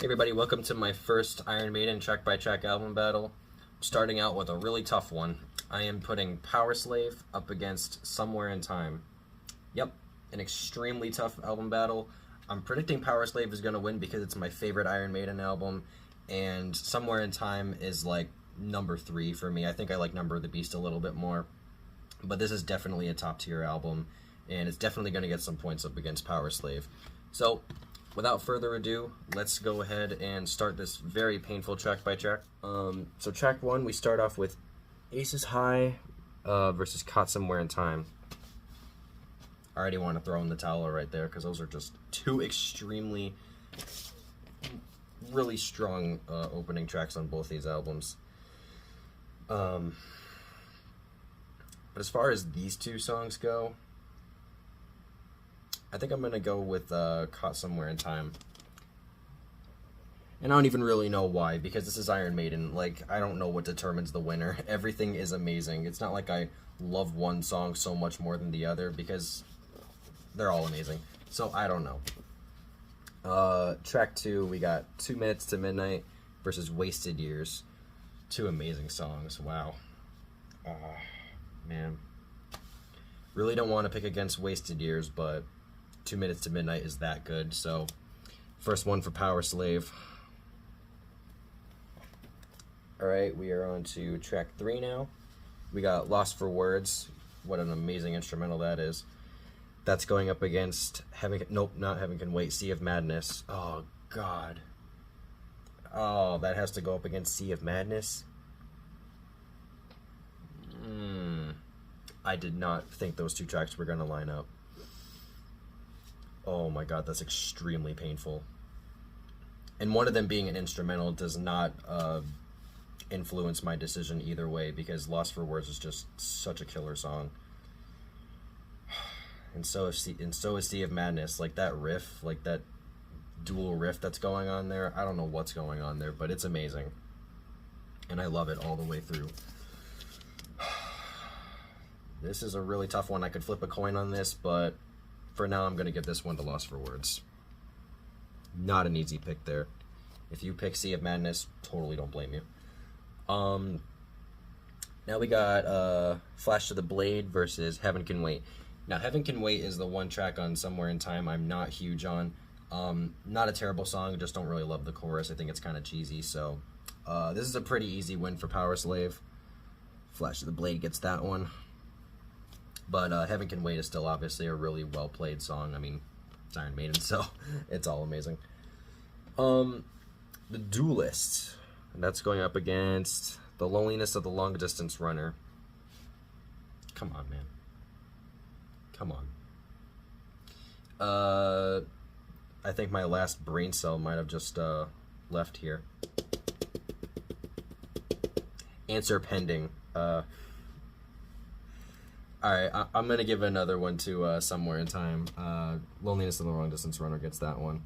Hey everybody, welcome to my first Iron Maiden track-by-track album battle. I'm starting out with a really tough one. I am putting Powerslave up against Somewhere in Time. Yep, an extremely tough album battle. I'm predicting Powerslave is going to win because it's my favorite Iron Maiden album, and Somewhere in Time is like number 3 for me. I think I like Number of the Beast a little bit more, but this is definitely a top-tier album, and it's definitely going to get some points up against Powerslave. So, without further ado, let's go ahead and start this very painful track by track. So track 1, we start off with Aces High versus Caught Somewhere in Time. I already want to throw in the towel right there because those are just two extremely, really strong opening tracks on both these albums. But as far as these two songs go, I think I'm going to go with Caught Somewhere in Time. And I don't even really know why, because this is Iron Maiden. Like, I don't know what determines the winner. Everything is amazing. It's not like I love one song so much more than the other, because they're all amazing. So, I don't know. Track 2, we got 2 Minutes to Midnight versus Wasted Years. Two amazing songs. Wow. Man. Really don't want to pick against Wasted Years, but 2 Minutes to Midnight is that good. So, first one for Powerslave. Alright, we are on to track 3 now. We got Lost for Words. What an amazing instrumental that is. That's going up against not Heaven Can Wait, Sea of Madness. Oh, God. Oh, that has to go up against Sea of Madness? I did not think those two tracks were going to line up. Oh my god, that's extremely painful. And one of them being an instrumental does not influence my decision either way, because Lost for Words is just such a killer song. And so is Sea of Madness. Like that riff, like that dual riff that's going on there, I don't know what's going on there, but it's amazing. And I love it all the way through. This is a really tough one. I could flip a coin on this, but for now, I'm going to give this one to Lost for Words. Not an easy pick there. If you pick Sea of Madness, totally don't blame you. Now we got Flash to the Blade versus Heaven Can Wait. Now, Heaven Can Wait is the one track on Somewhere in Time I'm not huge on. Not a terrible song, just don't really love the chorus. I think it's kind of cheesy, so this is a pretty easy win for Powerslave. Flash to the Blade gets that one. But Heaven Can Wait is still obviously a really well-played song. I mean, it's Iron Maiden, so it's all amazing. The Duelist. And that's going up against The Loneliness of the Long Distance Runner. Come on, man. Come on. I think my last brain cell might have just left here. Answer pending. Alright, I'm going to give another one to Somewhere in Time. Loneliness of the Long Distance Runner gets that one.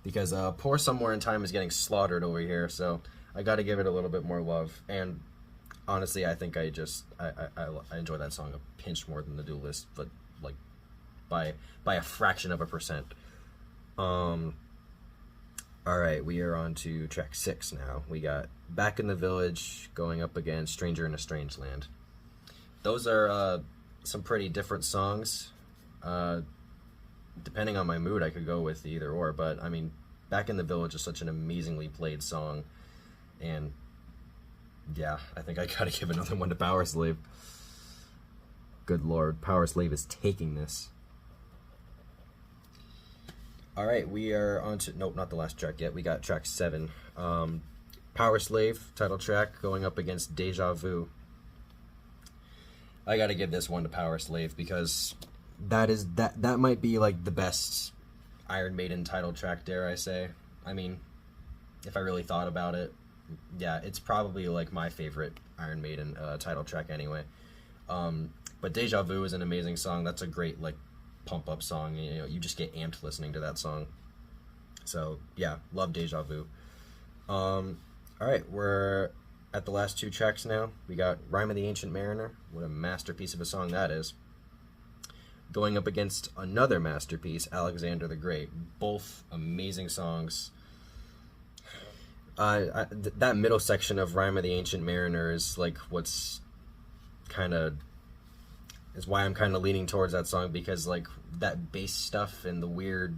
Because poor Somewhere in Time is getting slaughtered over here, so I got to give it a little bit more love. And honestly, I think I enjoy that song a pinch more than The Duelist, but like by a fraction of a percent. Alright, we are on to track 6 now. We got Back in the Village going up against Stranger in a Strange Land. Those are some pretty different songs. Depending on my mood, I could go with either or, but I mean, Back in the Village is such an amazingly played song, and yeah, I think I gotta give another one to Powerslave. Good lord, Powerslave is taking this. Alright, we are on to, nope, not the last track yet, we got track 7. Powerslave, title track, going up against Deja Vu. I gotta give this one to Powerslave because that might be like the best Iron Maiden title track, dare I say. I mean, if I really thought about it, yeah, it's probably like my favorite Iron Maiden title track anyway. But Deja Vu is an amazing song. That's a great like pump up song. You know, you just get amped listening to that song. So yeah, love Deja Vu. All right, we're at the last 2 tracks now. We got Rhyme of the Ancient Mariner. What a masterpiece of a song that is. Going up against another masterpiece, Alexander the Great. Both amazing songs. That middle section of Rhyme of the Ancient Mariner is like what's kind of is why I'm kind of leaning towards that song, because like that bass stuff and the weird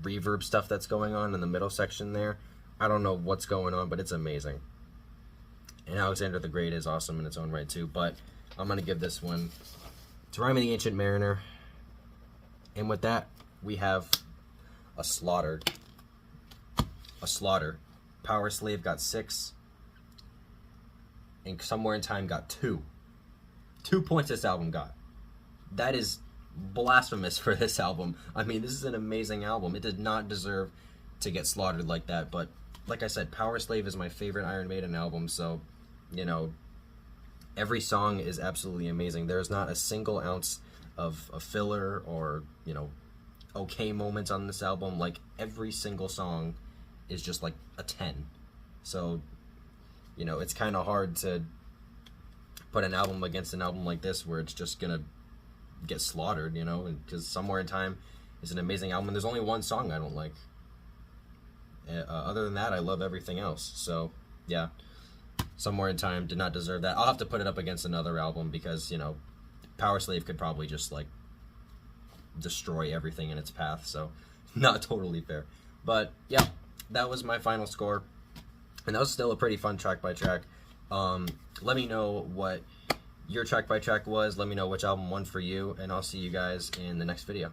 reverb stuff that's going on in the middle section there, I don't know what's going on, but it's amazing. And Alexander the Great is awesome in its own right too, but I'm gonna give this one to Rhyme of the Ancient Mariner. And with that, we have a slaughter. Powerslave got 6, and Somewhere in Time got 2. 2 points this album got. That is blasphemous for this album. I mean, this is an amazing album. It did not deserve to get slaughtered like that, but like I said, Powerslave is my favorite Iron Maiden album, so, you know, every song is absolutely amazing. There's not a single ounce of a filler or, you know, okay moments on this album. Like, every single song is just like a 10. So, you know, it's kind of hard to put an album against an album like this where it's just gonna get slaughtered, you know, because Somewhere in Time is an amazing album, and there's only one song I don't like. Other than that, I love everything else. So, yeah, Somewhere in Time did not deserve that. I'll have to put it up against another album because, you know, Powerslave could probably just, like, destroy everything in its path, so not totally fair. But, yeah, that was my final score, and that was still a pretty fun track-by-track. Let me know what your track-by-track was. Let me know which album won for you, and I'll see you guys in the next video.